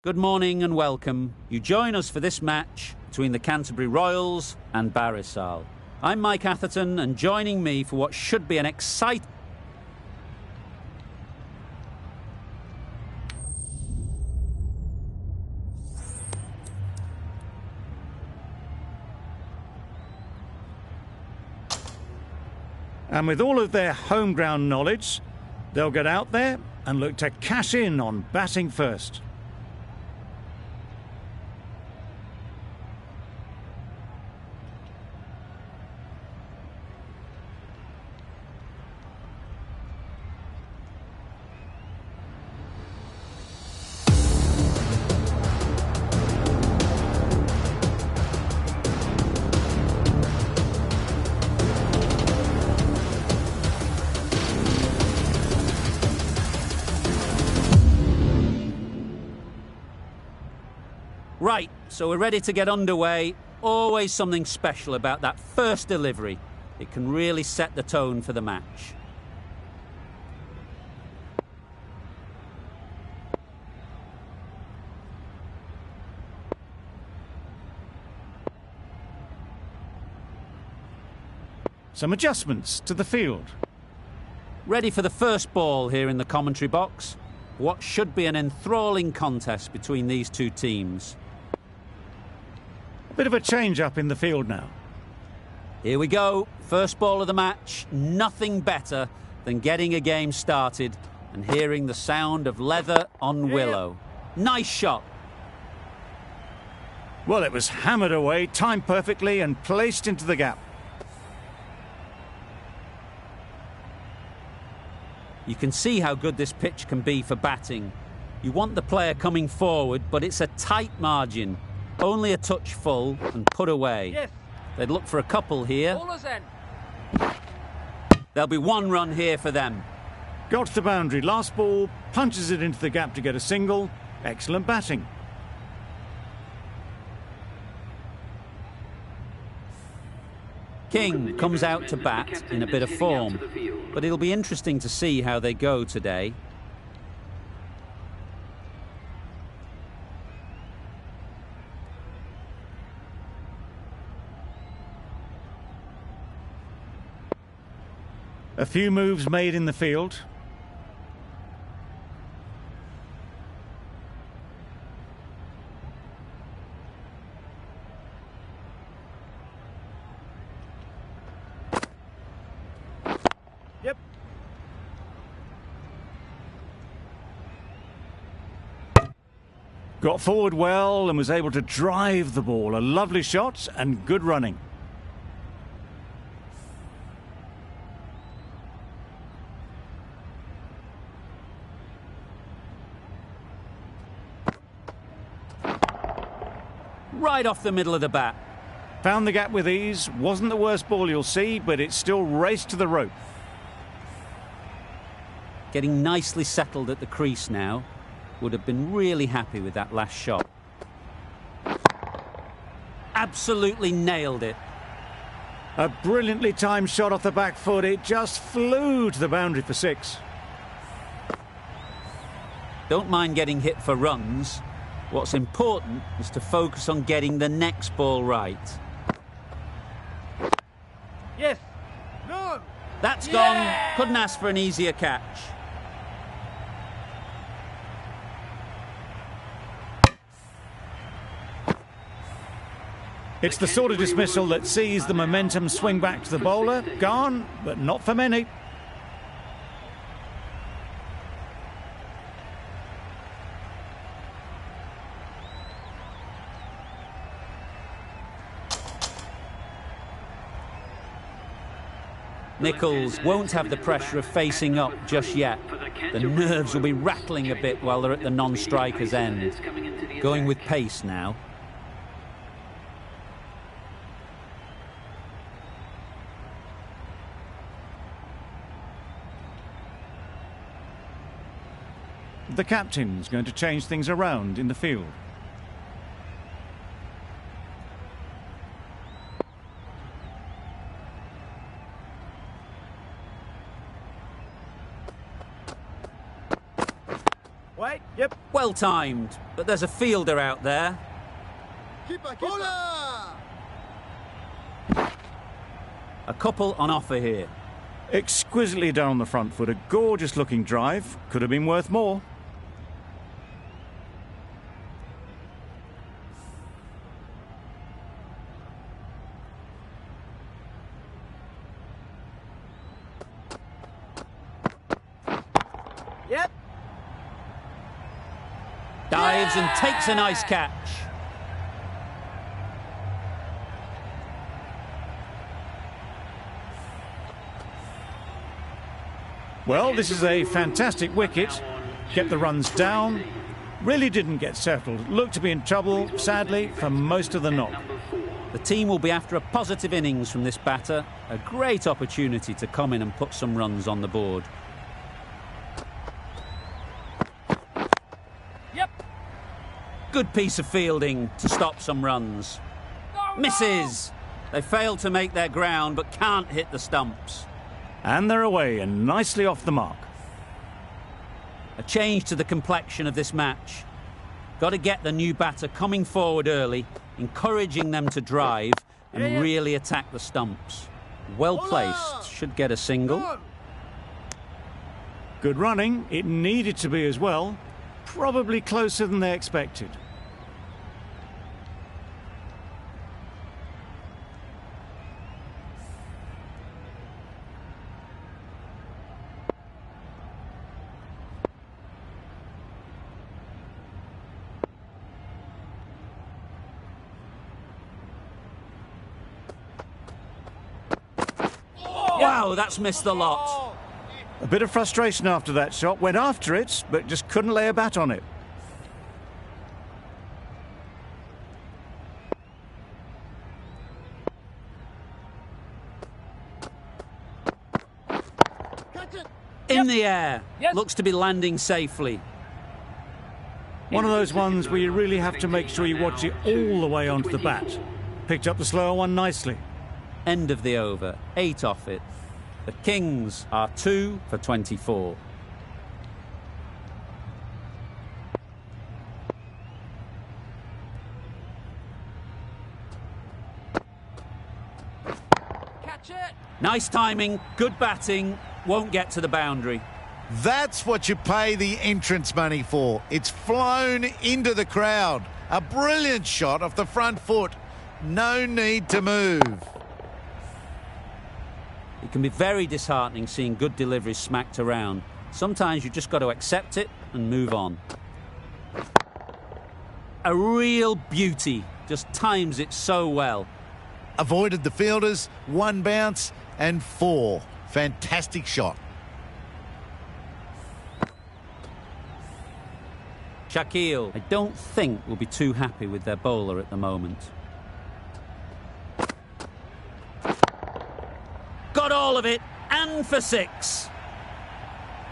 Good morning and welcome. You join us for this match between the Canterbury Royals and Barrisal. I'm Mike Atherton, and joining me for what should be an exciting... And with all of their home ground knowledge, they'll get out there and look to cash in on batting first. Right, so we're ready to get underway. Always something special about that first delivery. It can really set the tone for the match. Some adjustments to the field. Ready for the first ball here in the commentary box. What should be an enthralling contest between these two teams. A bit of a change-up in the field now. Here we go. First ball of the match. Nothing better than getting a game started and hearing the sound of leather on willow. Nice shot. Well, it was hammered away, timed perfectly and placed into the gap. You can see how good this pitch can be for batting. You want the player coming forward, but it's a tight margin. Only a touch full and put away. Yes. They'd look for a couple here. Bowlers in. There'll be one run here for them. Got to the boundary. Last ball, punches it into the gap to get a single. Excellent batting. King comes out to bat in a bit of form, but it'll be interesting to see how they go today. A few moves made in the field. Yep. Got forward well and was able to drive the ball. A lovely shot and good running. Right off the middle of the bat. Found the gap with ease. Wasn't the worst ball you'll see, but it still raced to the rope. Getting nicely settled at the crease now. Would have been really happy with that last shot. Absolutely nailed it. A brilliantly timed shot off the back foot. It just flew to the boundary for six. Don't mind getting hit for runs. What's important is to focus on getting the next ball right. Yes. No. That's gone. Couldn't ask for an easier catch. It's the sort of dismissal that sees the momentum swing back to the bowler. Gone, but not for many. Nicholls won't have the pressure of facing up just yet. The nerves will be rattling a bit while they're at the non-striker's end. Going with pace now. The captain's going to change things around in the field. Wait. Yep. Well timed, but there's a fielder out there. Keeper. A couple on offer here. Exquisitely done on the front foot. A gorgeous looking drive. Could have been worth more. Yep. Dives and takes a nice catch. Well, this is a fantastic wicket. Kept the runs down. Really didn't get settled. Looked to be in trouble, sadly, for most of the knock. The team will be after a positive innings from this batter. A great opportunity to come in and put some runs on the board. Yep. Good piece of fielding to stop some runs. Misses! They failed to make their ground but can't hit the stumps. And they're away and nicely off the mark. A change to the complexion of this match. Got to get the new batter coming forward early, encouraging them to drive and really attack the stumps. Well placed, should get a single. Good running. It needed to be as well. Probably closer than they expected. Wow, that's missed the lot. A bit of frustration after that shot. Went after it, but just couldn't lay a bat on it. In the air. Looks to be landing safely. One of those ones where you really have to make sure you watch it all the way onto the bat. Picked up the slower one nicely. End of the over. 8 off it. The Kings are 2 for 24. Catch it. Nice timing, good batting, won't get to the boundary. That's what you pay the entrance money for. It's flown into the crowd. A brilliant shot off the front foot. No need to move. It can be very disheartening seeing good deliveries smacked around. Sometimes you just got to accept it and move on. A real beauty, just times it so well. Avoided the fielders, 1 bounce and 4. Fantastic shot. Shakil, I don't think will be too happy with their bowler at the moment. Got all of it, and for 6.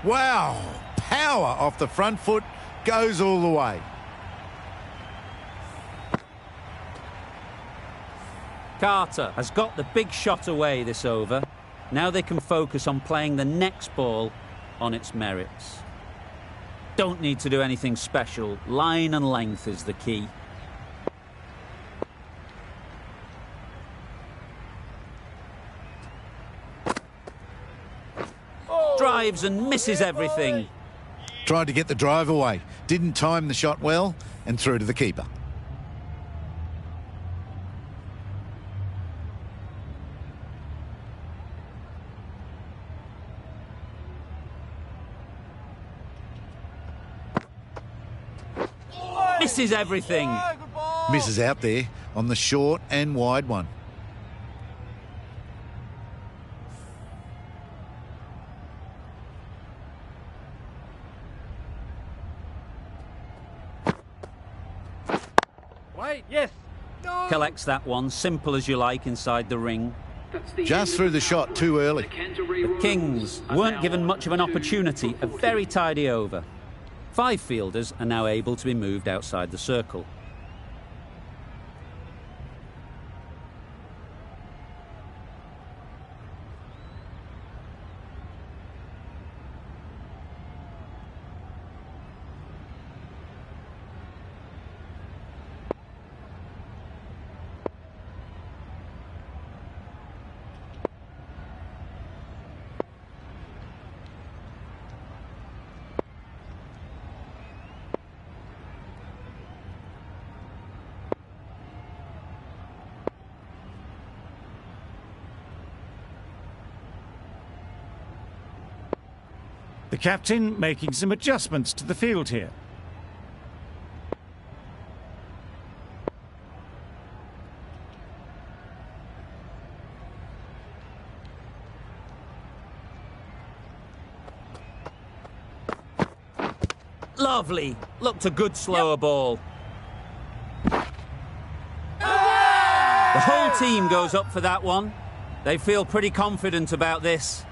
Wow, power off the front foot, goes all the way. Carter has got the big shot away this over. Now they can focus on playing the next ball on its merits. Don't need to do anything special. Line and length is the key. Drives and misses everything. Tried to get the drive away. Didn't time the shot well and through to the keeper. Misses everything. Misses out there on the short and wide one. Wait, yes. No. Collects that one, simple as you like, inside the ring. Just threw the shot too early. The Kings weren't given much of an opportunity, a very tidy over. 5 fielders are now able to be moved outside the circle. The captain making some adjustments to the field here. Lovely. Looked a good slower ball. The whole team goes up for that one. They feel pretty confident about this.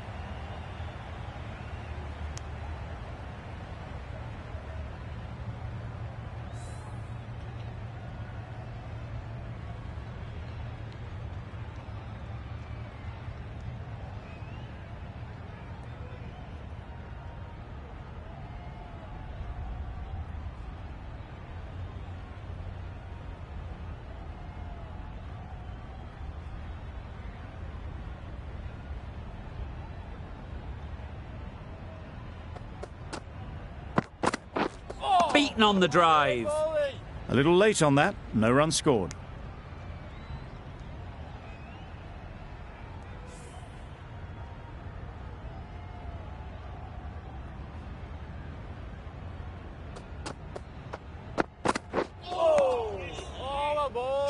Beaten on the drive. A little late on that, no run scored.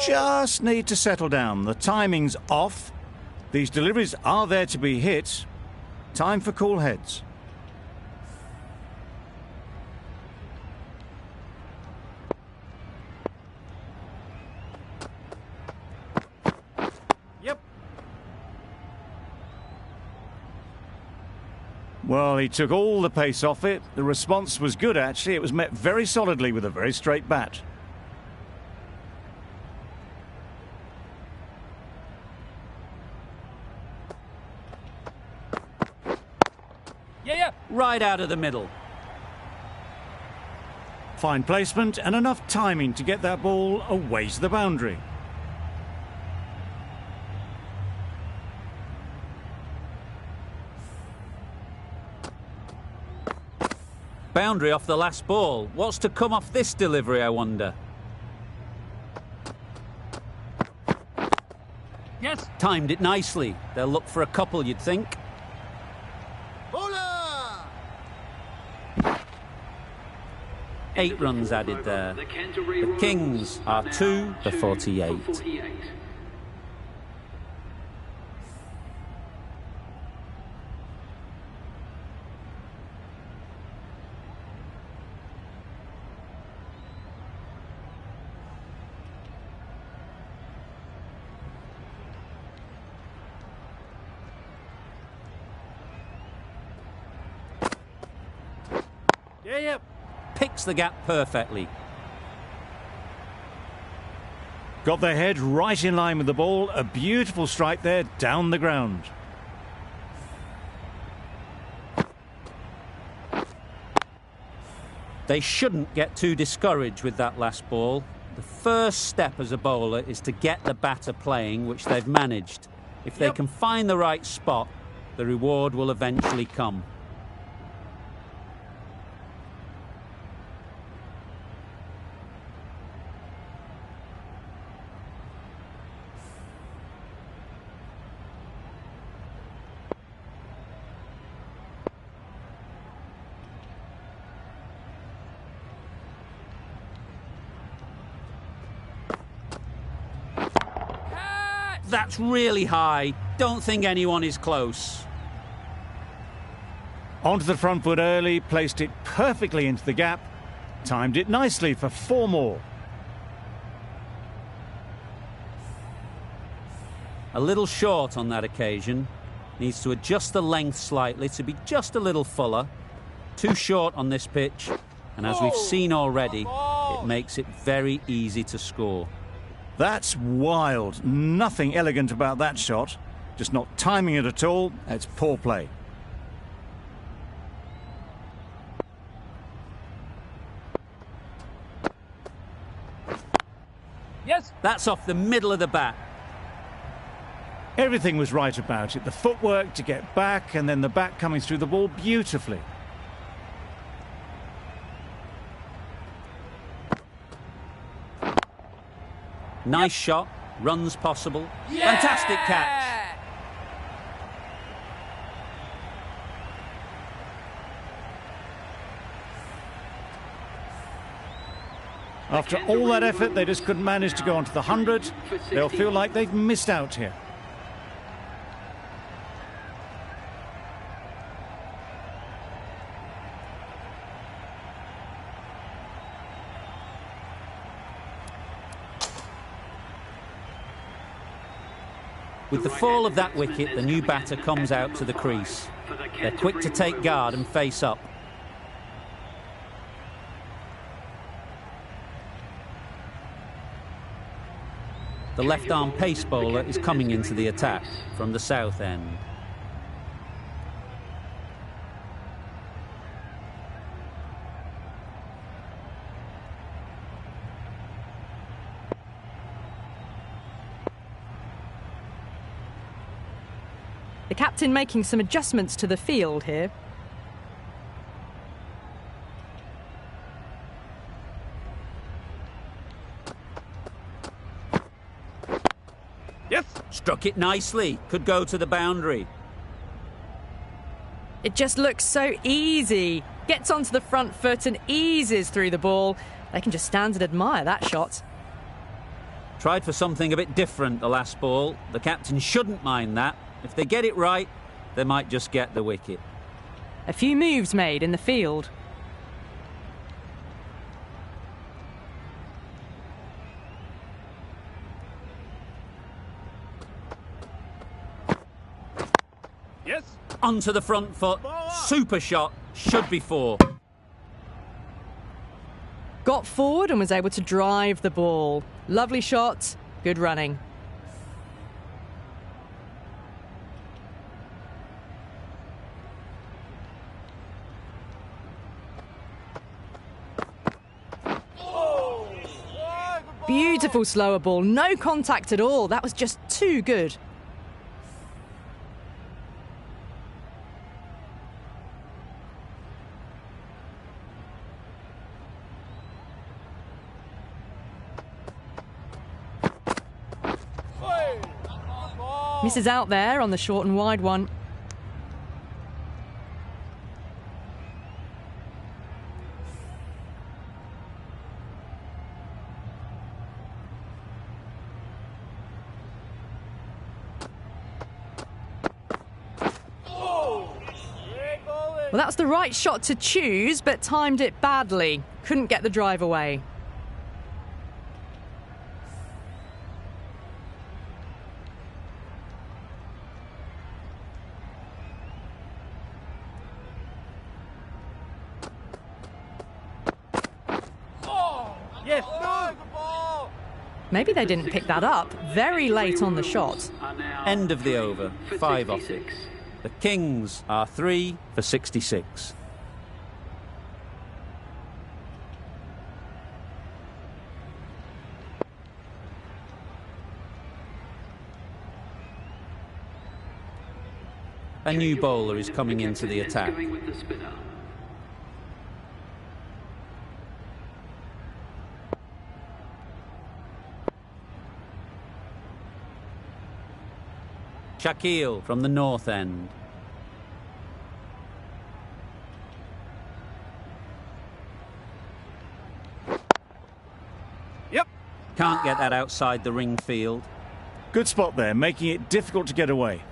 Just need to settle down. The timing's off. These deliveries are there to be hit. Time for cool heads. Well, he took all the pace off it. The response was good, actually. It was met very solidly with a very straight bat. Yeah. Right out of the middle. Fine placement and enough timing to get that ball away to the boundary. Boundary off the last ball. What's to come off this delivery, I wonder? Yes. Timed it nicely. They'll look for a couple, you'd think. Bowler! 8 runs added there. The Kings are 2 for 48. Yeah. Picks the gap perfectly. Got their head right in line with the ball. A beautiful strike there down the ground. They shouldn't get too discouraged with that last ball. The first step as a bowler is to get the batter playing, which they've managed. If they can find the right spot, the reward will eventually come. That's really high. Don't think anyone is close. Onto the front foot early, placed it perfectly into the gap. Timed it nicely for 4 more. A little short on that occasion. Needs to adjust the length slightly to be just a little fuller. Too short on this pitch. And as we've seen already, it makes it very easy to score. That's wild. Nothing elegant about that shot. Just not timing it at all. It's poor play. Yes. That's off the middle of the bat. Everything was right about it. The footwork to get back and then the bat coming through the ball beautifully. Nice shot. Runs possible. Yeah! Fantastic catch. After all that effort, they just couldn't manage to go onto the 100. They'll feel like they've missed out here. With the fall of that wicket, the new batter comes out to the crease. They're quick to take guard and face up. The left-arm pace bowler is coming into the attack from the south end. The captain making some adjustments to the field here. Yes. Struck it nicely. Could go to the boundary. It just looks so easy. Gets onto the front foot and eases through the ball. They can just stand and admire that shot. Tried for something a bit different the last ball. The captain shouldn't mind that. If they get it right, they might just get the wicket. A few moves made in the field. Yes. Onto the front foot. Super shot. Should be four. Got forward and was able to drive the ball. Lovely shot. Good running. Beautiful slower ball, no contact at all. That was just too good. Misses out there on the short and wide one. Well, that's the right shot to choose, but timed it badly. Couldn't get the drive away. Yes. Maybe they didn't pick that up. Very late on the shot. End of the over. 5 off it. The Kings are 3 for 66. A new bowler is coming into the attack. Shakil from the north end. Yep. Can't get that outside the ring field. Good spot there, making it difficult to get away.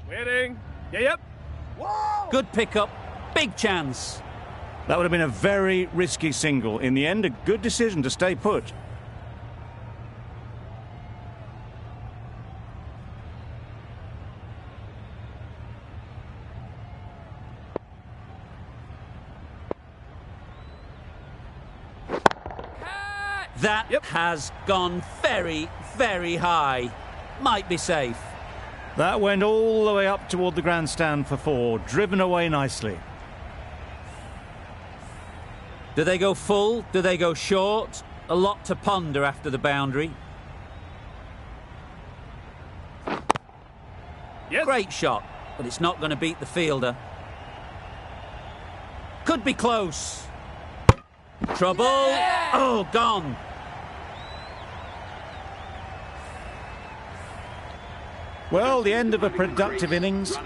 Waiting. Yeah, yep. Good pickup. Big chance. That would have been a very risky single. In the end, a good decision to stay put. That has gone very, very high. Might be safe. That went all the way up toward the grandstand for 4, driven away nicely. Do they go full? Do they go short? A lot to ponder after the boundary. Yes. Great shot, but it's not going to beat the fielder. Could be close. Trouble. Oh, gone. Well, the end of a productive innings.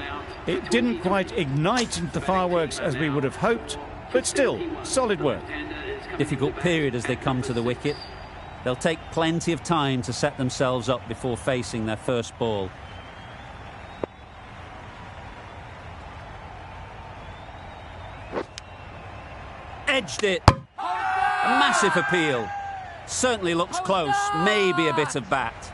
It didn't quite ignite into the fireworks as we would have hoped, but still, solid work. Difficult period as they come to the wicket. They'll take plenty of time to set themselves up before facing their first ball. Edged it. A massive appeal. Certainly looks close. Maybe a bit of bat.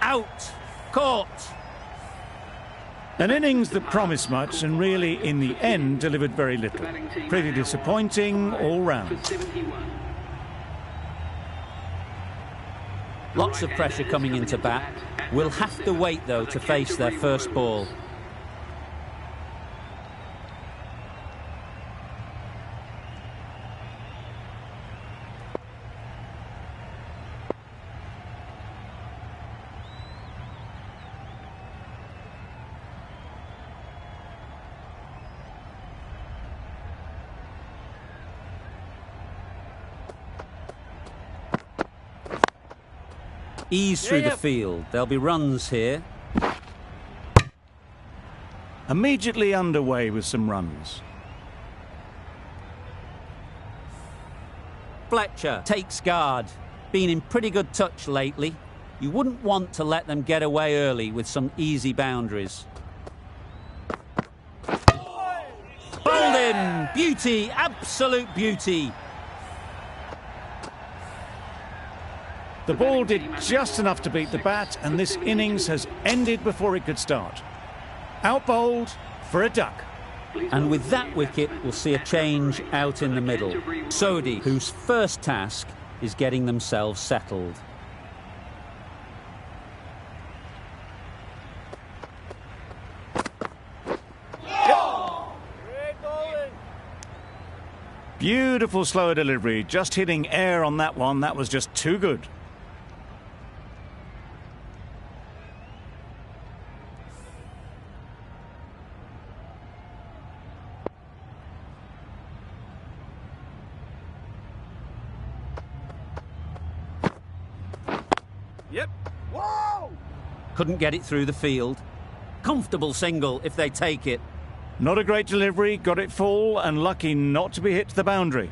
Out. Caught. An innings that promised much and really, in the end, delivered very little. Pretty disappointing all round. Lots of pressure coming into bat. Will have to wait, though, to face their first ball. Ease through the field. There'll be runs here. Immediately underway with some runs. Fletcher takes guard. Been in pretty good touch lately. You wouldn't want to let them get away early with some easy boundaries. Bowled in. Beauty. Absolute beauty. The ball did just enough to beat the bat, and this innings has ended before it could start. Out-bowled for a duck. And with that wicket, we'll see a change out in the middle. Sodhi, whose first task is getting themselves settled. Beautiful slower delivery, just hitting air on that one. That was just too good. Yep. Whoa! Couldn't get it through the field. Comfortable single if they take it. Not a great delivery, got it full and lucky not to be hit to the boundary.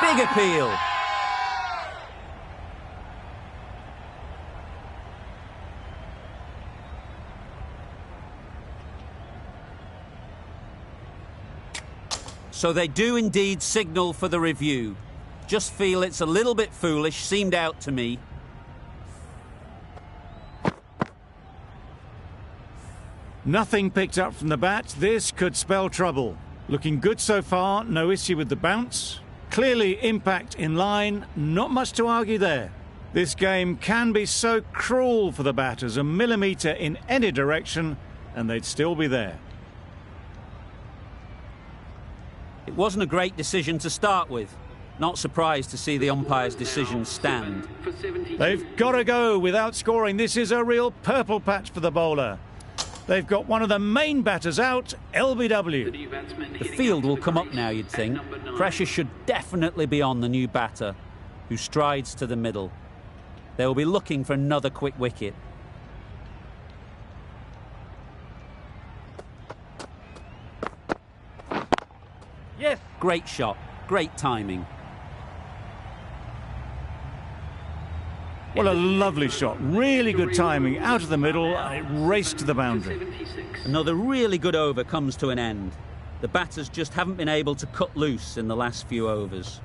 Big appeal. So they do indeed signal for the review. Just feel it's a little bit foolish, seemed out to me. Nothing picked up from the bat. This could spell trouble. Looking good so far, no issue with the bounce. Clearly impact in line, not much to argue there. This game can be so cruel for the batters, a millimetre in any direction and they'd still be there. It wasn't a great decision to start with. Not surprised to see the umpire's decision stand. They've got to go without scoring. This is a real purple patch for the bowler. They've got one of the main batters out, LBW. The field will come up now, you'd think. Pressure should definitely be on the new batter, who strides to the middle. They will be looking for another quick wicket. Yes. Great shot, great timing. What a lovely shot. Really good timing. Out of the middle, and it raced to the boundary. Another really good over comes to an end. The batters just haven't been able to cut loose in the last few overs.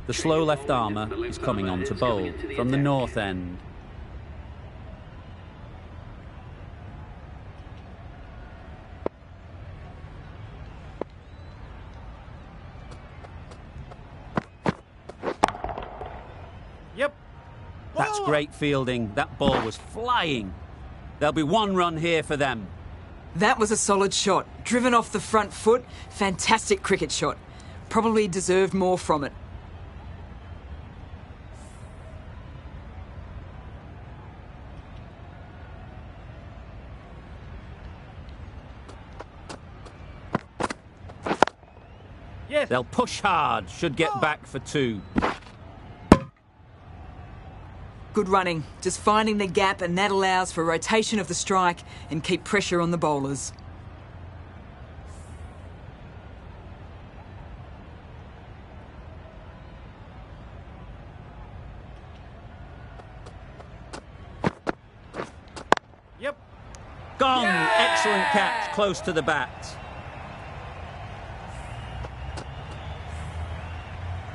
The slow left armour is coming on to bowl from the north end. That's great fielding. That ball was flying. There'll be one run here for them. That was a solid shot. Driven off the front foot. Fantastic cricket shot. Probably deserved more from it. Yes. They'll push hard, should get back for 2. Good running. Just finding the gap, and that allows for rotation of the strike and keep pressure on the bowlers. Yep. Gone! Excellent catch, close to the bat.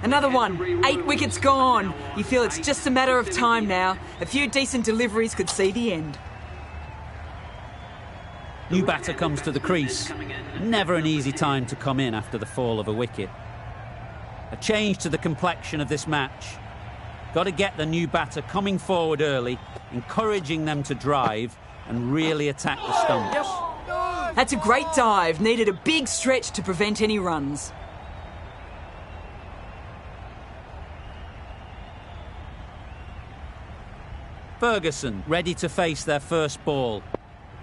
Another one. 8 wickets gone. You feel it's just a matter of time now. A few decent deliveries could see the end. New batter comes to the crease. Never an easy time to come in after the fall of a wicket. A change to the complexion of this match. Got to get the new batter coming forward early, encouraging them to drive and really attack the stumps. That's a great dive. Needed a big stretch to prevent any runs. Ferguson ready to face their first ball.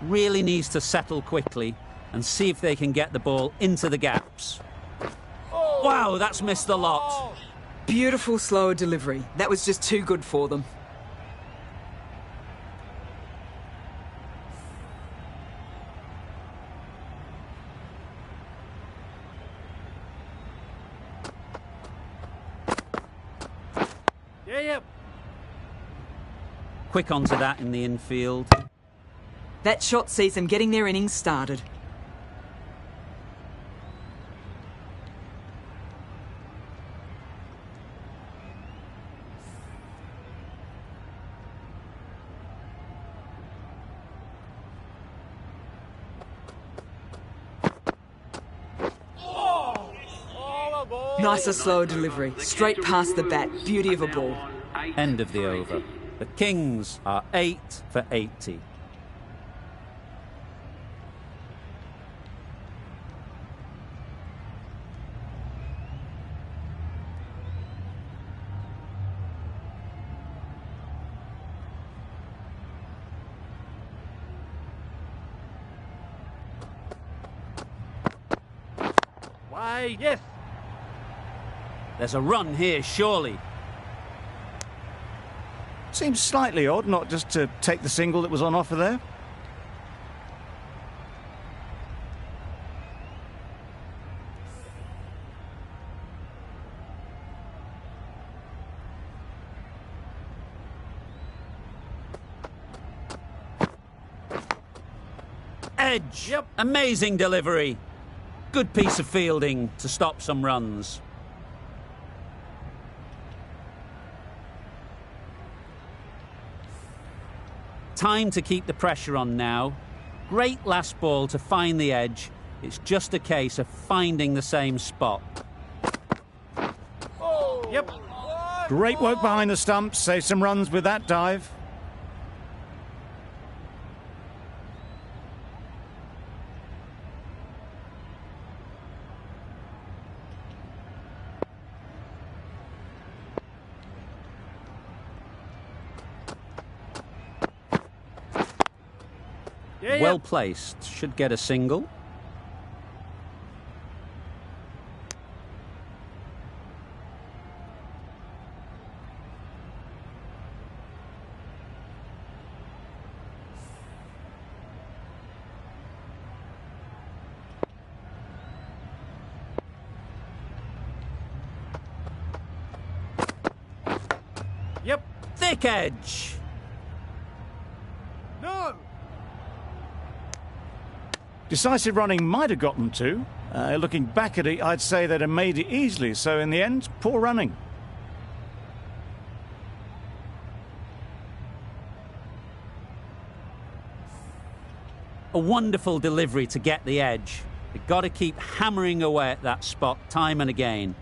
Really needs to settle quickly and see if they can get the ball into the gaps. Wow, that's missed the lot. Beautiful slower delivery. That was just too good for them. Yep. Quick onto that in the infield. That shot sees them getting their innings started. Nicer, slower delivery. Straight past the bat. Beauty of a ball. End of the over. The Kings are 8 for 80. Why, yes. There's a run here, surely. Seems slightly odd not just to take the single that was on offer there. Edge. Yep. Amazing delivery. Good piece of fielding to stop some runs. Time to keep the pressure on now. Great last ball to find the edge. It's just a case of finding the same spot. Yep. Great work behind the stumps. Save some runs with that dive. Well placed. Should get a single. Yep. Thick edge. No. Decisive running might have got them to. Looking back at it, I'd say they'd have made it easily. So in the end, poor running. A wonderful delivery to get the edge. They've got to keep hammering away at that spot time and again.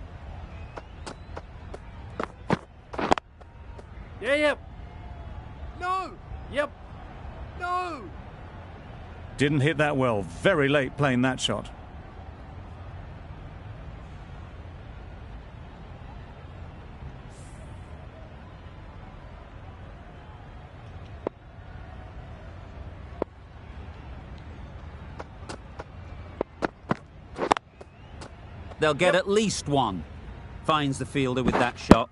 Yep. No! Yep! No! Didn't hit that well. Very late playing that shot. They'll get at least one. Finds the fielder with that shot.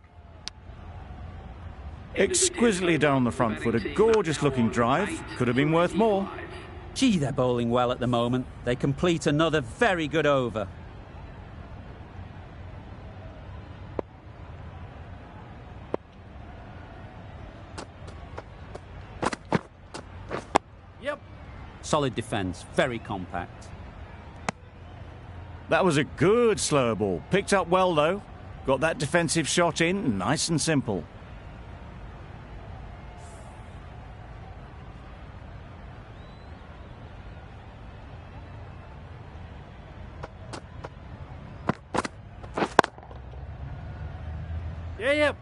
Exquisitely down the front foot. A gorgeous looking drive. Could have been worth more. Gee, they're bowling well at the moment. They complete another very good over. Yep! Solid defence, very compact. That was a good slower ball. Picked up well though. Got that defensive shot in, nice and simple. Yeah, yep!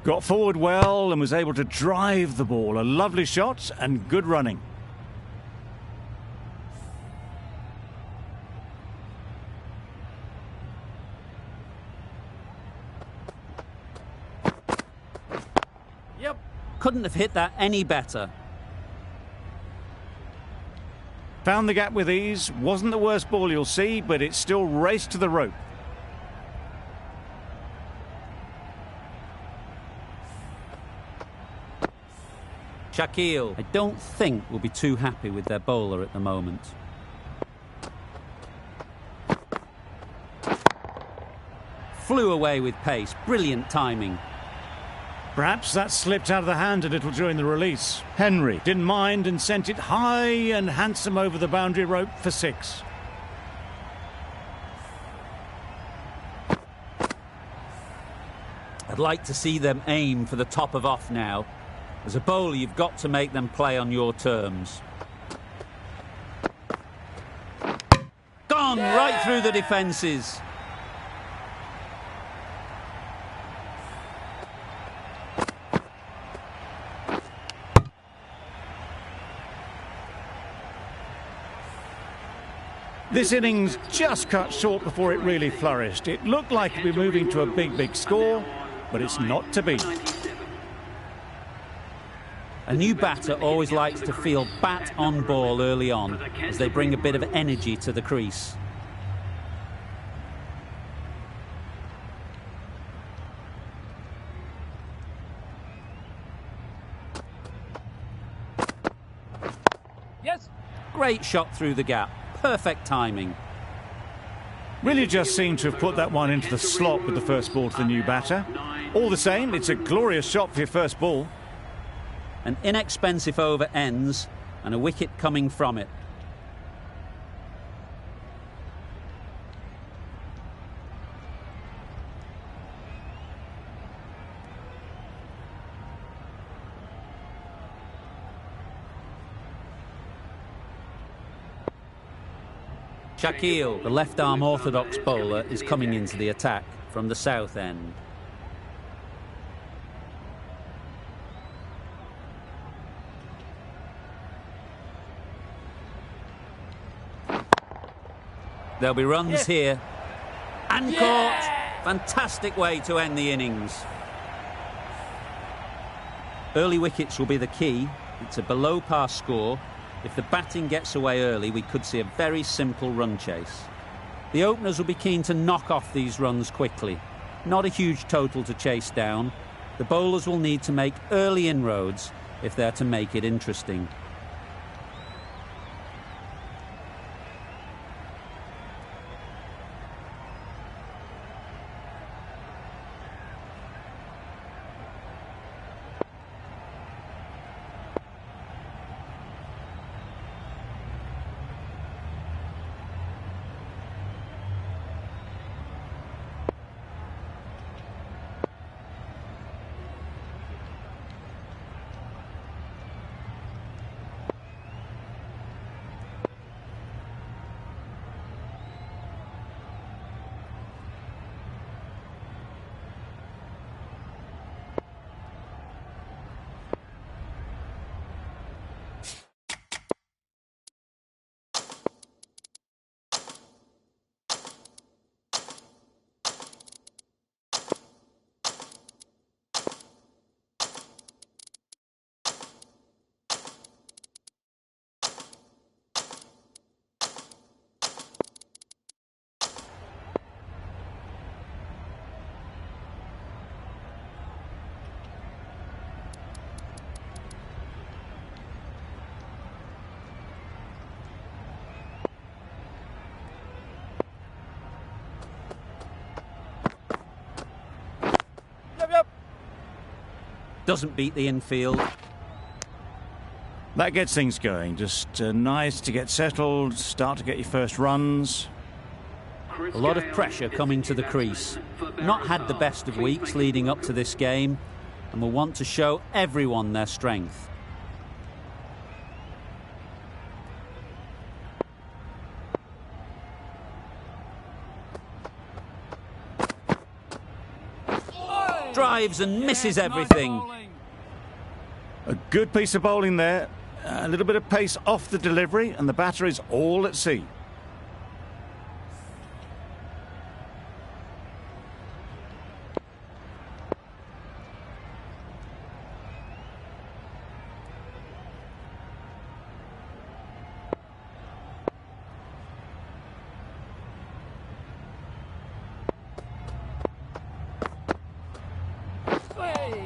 Got forward well and was able to drive the ball. A lovely shot and good running. Yep! Couldn't have hit that any better. Found the gap with ease. Wasn't the worst ball you'll see, but it still raced to the rope. Shakil, I don't think will be too happy with their bowler at the moment. Flew away with pace. Brilliant timing. Perhaps that slipped out of the hand a little during the release. Henry didn't mind and sent it high and handsome over the boundary rope for 6. I'd like to see them aim for the top of off now. As a bowler, you've got to make them play on your terms. Gone right through the defences. This innings just cut short before it really flourished. It looked like it'd be moving to a big score, but it's not to be. A new batter always likes to feel bat on ball early on, as they bring a bit of energy to the crease. Yes! Great shot through the gap. Perfect timing. Really just seemed to have put that one into the slot with the first ball to the new batter. All the same, it's a glorious shot for your first ball. An inexpensive over ends and a wicket coming from it. Shakil, the left-arm orthodox bowler, is coming into the attack from the south end. There'll be runs here. And caught. Fantastic way to end the innings. Early wickets will be the key. It's a below par score. If the batting gets away early, we could see a very simple run chase. The openers will be keen to knock off these runs quickly. Not a huge total to chase down. The bowlers will need to make early inroads if they're to make it interesting. doesn't beat the infield. That gets things going. Just nice to get settled, start to get your first runs. A lot of pressure coming to the crease. Not had the best of weeks leading up to this game, and will want to show everyone their strength. Drives and misses everything. A good piece of bowling there. A little bit of pace off the delivery, and the batter is all at sea.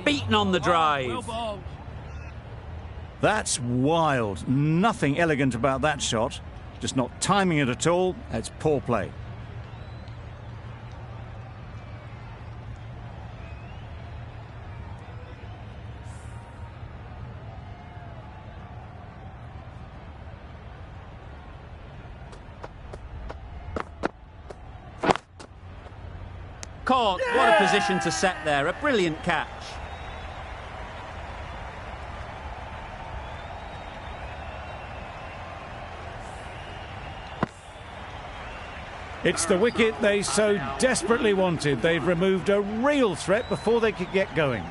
Beaten on the drive. That's wild. Nothing elegant about that shot. Just not timing it at all. It's poor play. Caught. What a position to set there. A brilliant catch. It's the wicket they so desperately wanted. They've removed a real threat before they could get going.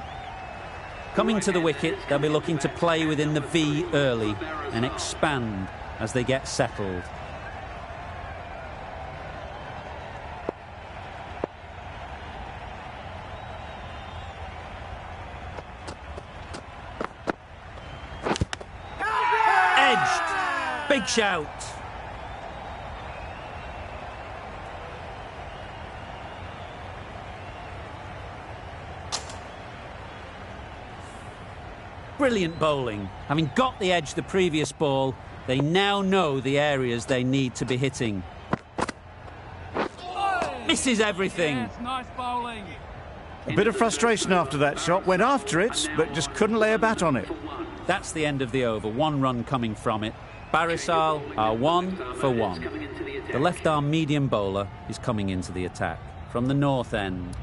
Coming to the wicket, they'll be looking to play within the V early and expand as they get settled. Edged. Big shout. Brilliant bowling. Having got the edge the previous ball, they now know the areas they need to be hitting. Misses everything. Yes, nice bowling. A bit of frustration after that shot. Went after it, but just couldn't lay a bat on it. That's the end of the over. 1 run coming from it. Barisal are 1 for 1. The left-arm medium bowler is coming into the attack from the north end.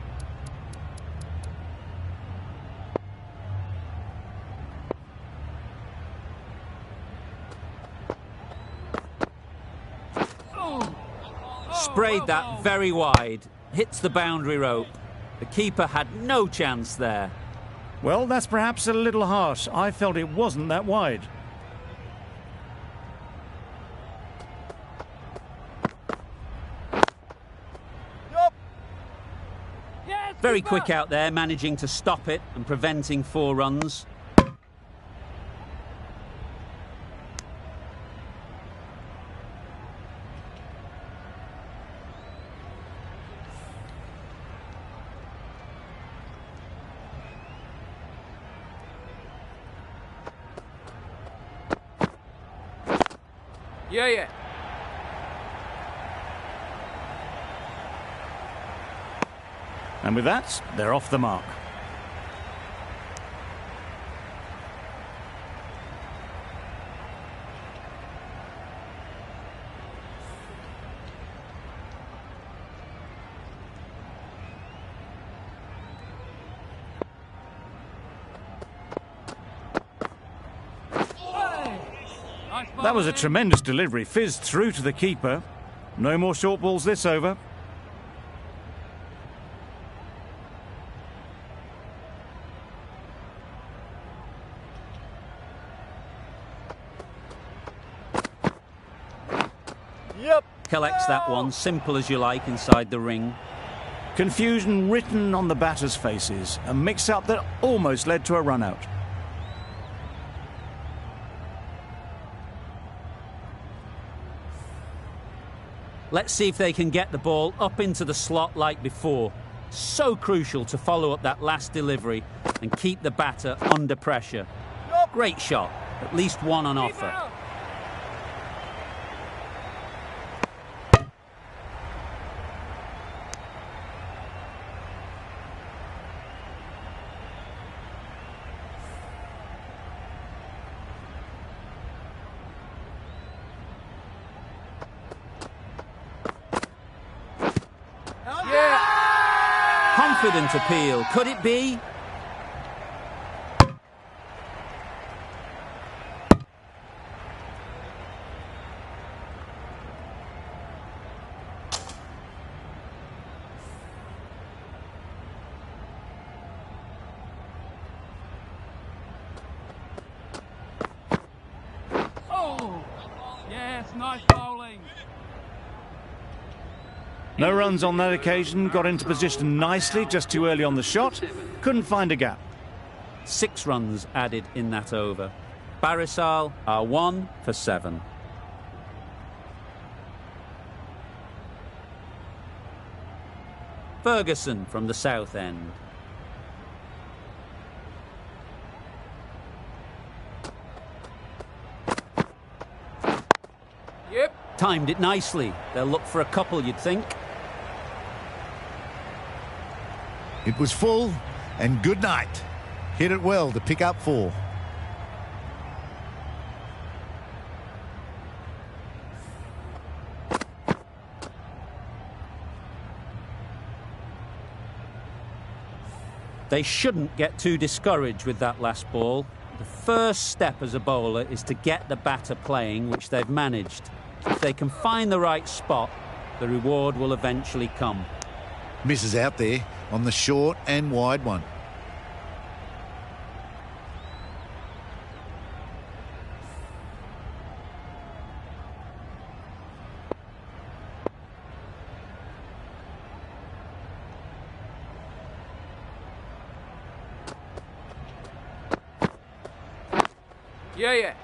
Sprayed that very wide. Hits the boundary rope. The keeper had no chance there. Well, that's perhaps a little harsh. I felt it wasn't that wide. Yes, Very keeper. quick out there, managing to stop it and preventing 4 runs. Yeah. And with that, they're off the mark. Nice That was a bowling. tremendous delivery. Fizzed through to the keeper. No more short balls this over. Yep. Collects that one, simple as you like, inside the ring. Confusion written on the batters' faces. A mix-up that almost led to a run-out. Let's see if they can get the ball up into the slot like before. So crucial to follow up that last delivery and keep the batter under pressure. Great shot. At least 1 on offer. confident appeal. Could it be? Oh! Yes, nice bowling. No runs on that occasion, got into position nicely, just too early on the shot, couldn't find a gap. 6 runs added in that over. Barisal are 1 for 7. Ferguson from the south end. Yep. Timed it nicely. They'll look for a couple, you'd think. It was full, and good night. Hit it well to pick up 4. They shouldn't get too discouraged with that last ball. The first step as a bowler is to get the batter playing, which they've managed. If they can find the right spot, the reward will eventually come. Misses out there on the short and wide one. Yeah.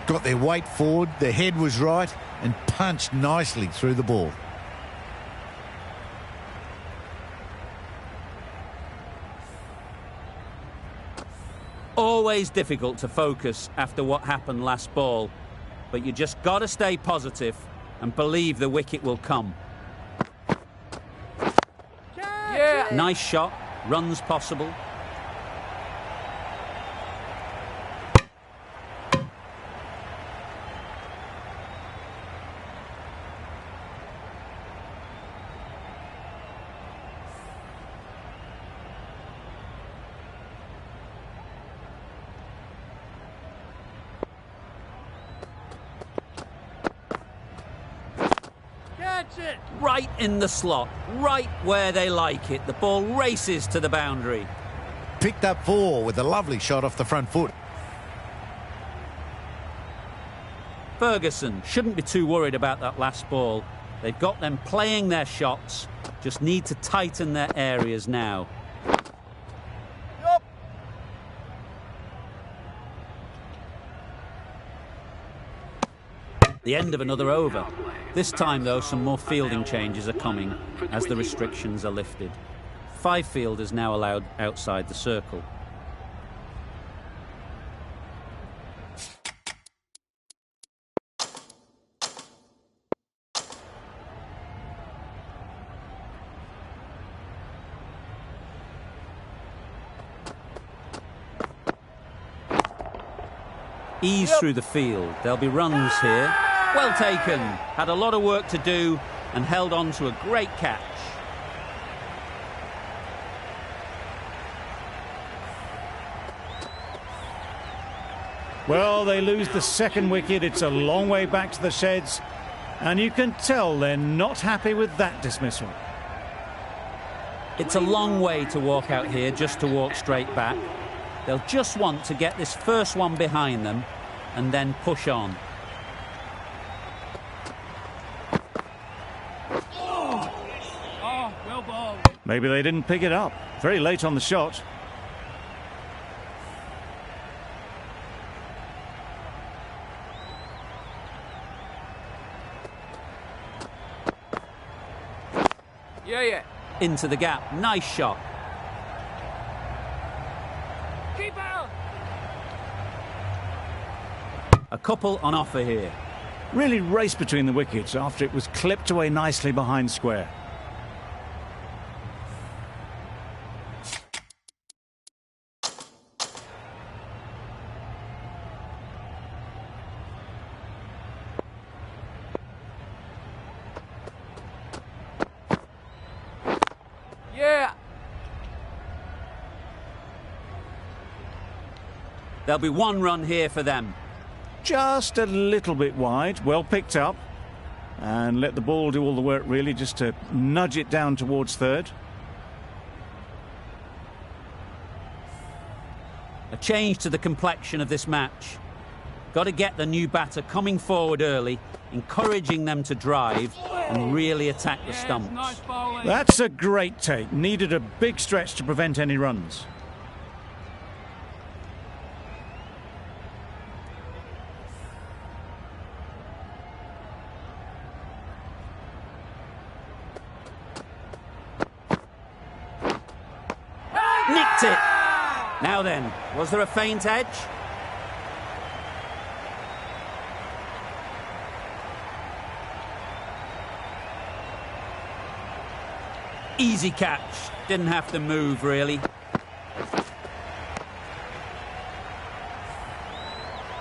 Got their weight forward, their head was right, and punched nicely through the ball. Always difficult to focus after what happened last ball, but you just got to stay positive and believe the wicket will come. Yeah. Nice shot, runs possible. Catch it. Right in the slot, right where they like it. The ball races to the boundary. Picked up 4 with a lovely shot off the front foot. Ferguson shouldn't be too worried about that last ball. They've got them playing their shots, just need to tighten their areas now. Yup. The end of another over. This time, though, some more fielding changes are coming as the restrictions are lifted. 5 fielders now allowed outside the circle. Ease through the field. There'll be runs here. Well taken. Had a lot of work to do and held on to a great catch. Well, they lose the second wicket. It's a long way back to the sheds, and you can tell they're not happy with that dismissal. It's a long way to walk out here just to walk straight back. They'll just want to get this first one behind them and then push on. Oh, well bowled. Maybe they didn't pick it up. Very late on the shot. Yeah. Into the gap. Nice shot. Keep out. A couple on offer here. Really raced between the wickets after it was clipped away nicely behind square. There'll be one run here for them. Just a little bit wide, well picked up. And let the ball do all the work, really, just to nudge it down towards third. A change to the complexion of this match. Got to get the new batter coming forward early, encouraging them to drive and really attack the stumps. Nice bowling. That's a great take. Needed a big stretch to prevent any runs. Nicked it! Now then, was there a faint edge? Easy catch. Didn't have to move, really.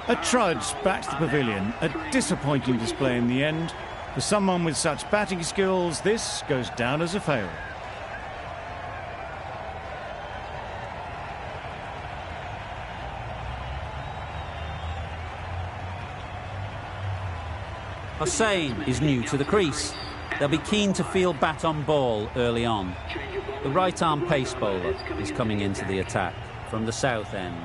A trudge back to the pavilion. A disappointing display in the end. For someone with such batting skills, this goes down as a fail. Hussain is new to the crease. They'll be keen to field bat on ball early on. The right-arm pace bowler is coming into the attack from the south end.